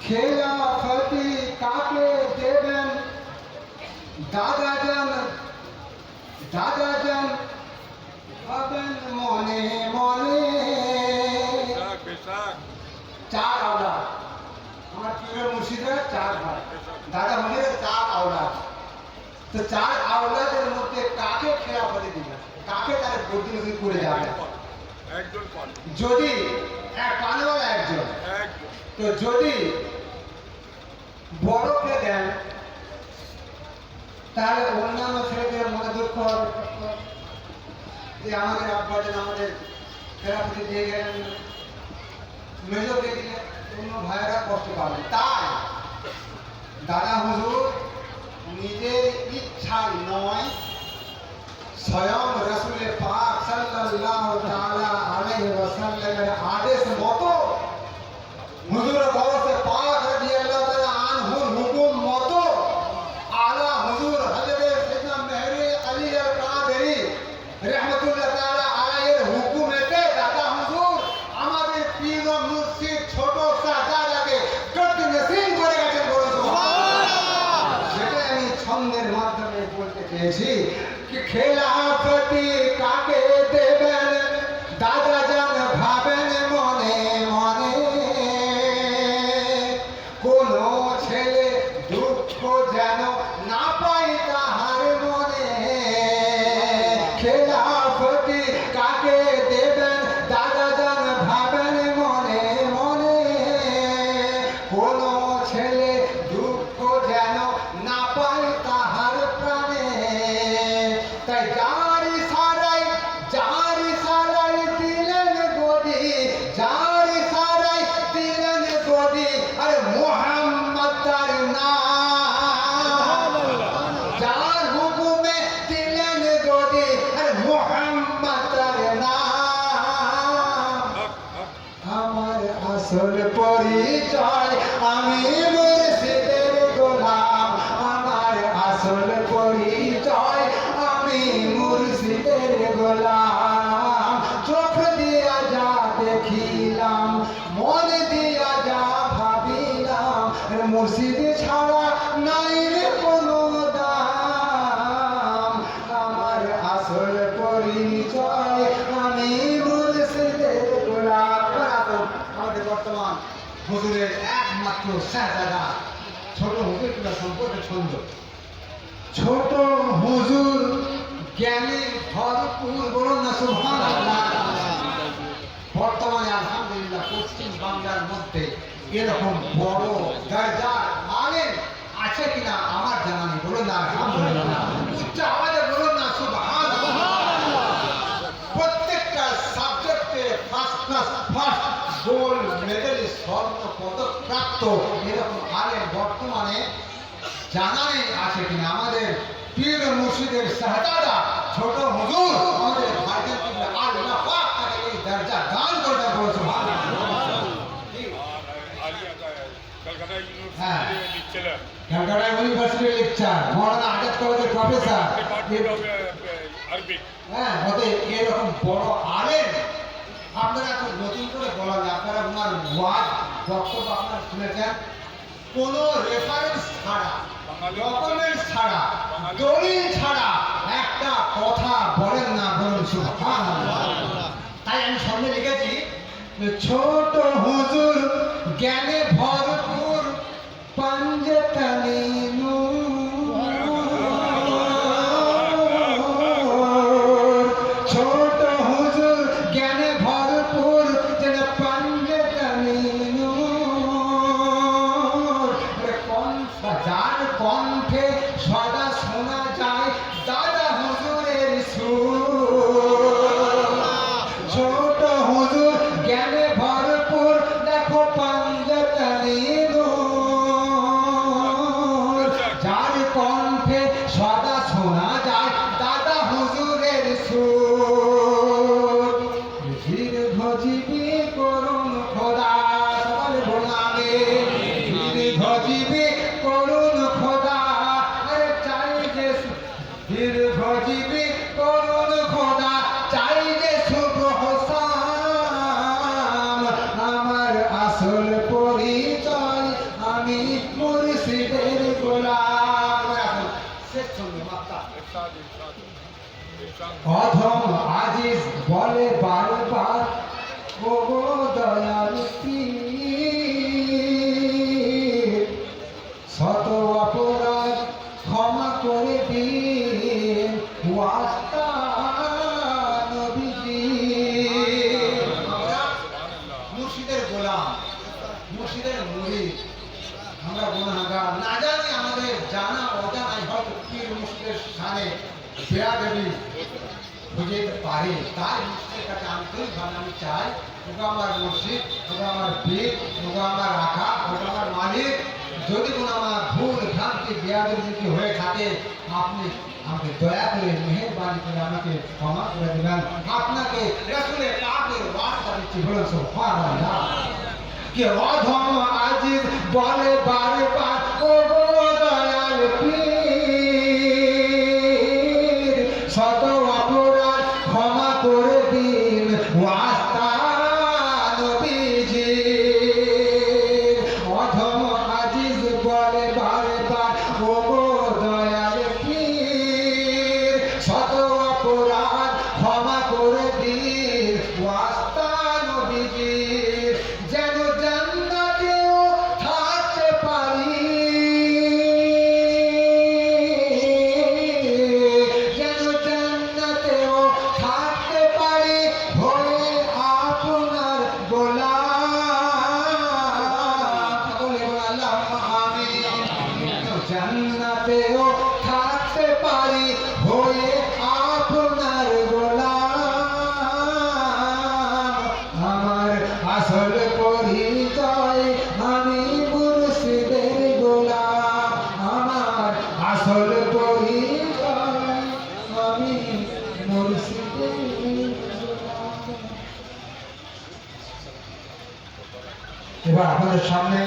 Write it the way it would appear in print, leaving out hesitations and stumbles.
খেলাফতি কাকে দেবেন দাদাজান হবেন মনে মনে। চার আওলাদ আমার পীরের মুর্শিদের চার ভাই, দাদা হুজুরের চার আওলাদ। তো চার আওলাদের মধ্যে কাকে খেলাফতি দিবেন, কাকে তার গদ্দি করে যাবেন? যদি পানওয়ালা একজন, তো যদি বড়কে দেন তাহলে অন্যান্য ছেলেদের মনে দুঃখ হবে যে আমাদের আব্বাজান আমাদের খেলাফতি দিয়ে গেলেন, মেজরকে দিলে অন্য ভাইয়েরা কষ্ট পাবে। তাই দাদা হুজুর নিজের ইচ্ছায় নয়, স্বয়ং রাসূল পাক সাল্লাল্লাহু তাআলা আলাইহি ওয়াসাল্লামের আদেশ মতো হুজুর গৌসে পাক রাদিয়াল্লাহু তাআলা আনহুর হুকুম মতো আলা হুজুর হযরত সাইয়েদনা মেহরি আলী আল কাদেরী রাহমাতুল্লাহ তাআলা আলাইহির হুকুমেতে দাদা হুজুর আমাদের পীর ও মুর্শিদ ছোট শাহজাদাকে গদ্দি নসিব করে গেছেন। বলুন সুবহানাল্লাহ। সেটা আমি ছন্দের মাধ্যমে বলতে চেয়েছি कि খেলাফতি কাকে দেবেন দাদাজান ভাবেন মনে মনে। কোন ছেলে দুঃখ যেন না পায় তাহার মনে। খেলাফতি কাকে দেবেন দাদাজান ভাবেন মনে মনে। কোন ছেলে দুঃখ যেন না পায় তাহার প্রাণে। তাই যার সারাই দিলেন গদি, যার সারাই দিলেন গদি, আরে মুহাম্মদ তার নাম। যার হুকুমে দিলেন গদি, আরে মুহাম্মদ তার নাম। আমার আসল পরিচয় আমি মুর্শিদের গোলাম। আমার আসল পরিচয় আমি মুর্শিদের গোলাম। চোখ দিয়া যা দেখিলাম, মন দিয়া যা ভাবিলাম, মুর্শিদ ছাড়া নাই রে কোনো দাম। আমার আসল পরিচয় আমি মুর্শিদের গোলাম। আমাদের বর্তমান হুজুরের একমাত্র শাহজাদা ছোট হুজুর সম্পর্কে ছন্দ। ছোট হুজুর জ্ঞানে ভরপুর, বলুন না সুবহানাল্লাহ। বর্তমানে আলহামদুলিল্লাহ পশ্চিম বাংলার মধ্যে এরকম বড় দরজার আলেম আছে কিনা আমার জানা নেই, বলুন না আলহামদুলিল্লাহ। উচ্চ আওয়াজে বলুন না সুবহানাল্লাহ। প্রত্যেকটা সাবজেক্টে first class, first gold medalist, স্বর্ণ পদক প্রাপ্ত এরকম আলেম বর্তমানে জানা নেই আছে কিনা। আমাদের পীর মুর্শিদের শাহজাদা ছোট হুজুর আমাদের ভাইজান কিবলা আল্লাহ পাক তাকে এই দরজা দান করতে বলেছে। ক্যালকাটা ইউনিভার্সিটির লেকচার, মৌলানা আজাদ কলেজের প্রফেসর। হ্যাঁ, ওদের এরকম বড় আলেম আপনারা তো নতুন করে বলা যায়, আপনারা ওনার ওয়াজ বক্তব্য আপনারা শুনেছেন। কোন রেফারেন্স ছাড়া, ডকুমেন্টস ছাড়া, দলিল ছাড়া একটা কথা বলেন না, বলুন সুবহানাল্লাহ। তাই আমি সামনে লিখেছি ছোট হুজুর জ্ঞানে ভরপুর পাঞ্জতনে নূর। ছোট হুজুর জ্ঞানে ভরপুর যেন পাঞ্জতনে নূর। যার কণ্ঠে সদা শোনা যায় দাদা হুজুরের সুর। ছোট হুজুর জ্ঞানে ভরপুর দেখো পাঞ্জতনে নূর। যার কণ্ঠে সদা শোনা যায় দাদা হুজুরের সুর। দীর্ঘজীবী করুন খোদা, সকালে বলুন আগে দীর্ঘজীবী করুন খোদা। আরে চাই যে দীর্ঘজীবী করুন খোদা, চাই যে শুভ হোসাম। আমার আসল পরিচয় অধম আজিজ বলে বারবার ও গো দয়াল পীর, শত অপরাধ ক্ষমা করে দিন ওয়াস্তা নবীজি। আমরা মুর্শিদের গোলাম, মুর্শিদের মুরিদ, আমরা গুনাহগার। না জানি আমাদের জানা অজানাই হয়তো পীর মুর্শিদের শানে বেয়াদবি বুঝে পারে, তাই মুর্শিদের কাছে আন্তরিকভাবে আমি চাই, ওগো আমার মুর্শিদ, ওগো আমার পীর, ওগো আমার আকা, ওগো আমার মালিক, যদি কোনো আমার ভুল ভ্রান্তি বেয়াদবি হয়ে থাকে আপনি আমাকে দয়া করে মেহেরবানি করে আমাকে ক্ষমা করে দেবেন। আপনাকে রাসূলের পাকের ওয়াস্তা দিচ্ছি, বলুন সুবহানাল্লাহ। কে অধম আজিজ বলে বারবার ও গো দয়াল পীর, শত অপরাধ ক্ষমা করে দিন ওয়াস্তা নবীজি। অধম আজিজ বলে বারবার ও গো দয়াল পীর, শত অপরাধ ক্ষমা করে দিন ওয়াস্তা নবীজি। যেন জান্নাতেও থাকতে পারি, যেন জান্নাতেও থাকতে পারি হয়ে আপনার গোলাম, বলে আল্লাহুম্মা আমিন। জান্নাতেও থাকতে পারি হয়ে আপনার গোলাম, আমার আসল পরিচয় আমি মুর্শিদের গোলাম, আমার আসল পরিচয় আমি মুর্শিদের গোলাম। এবার আপনাদের সামনে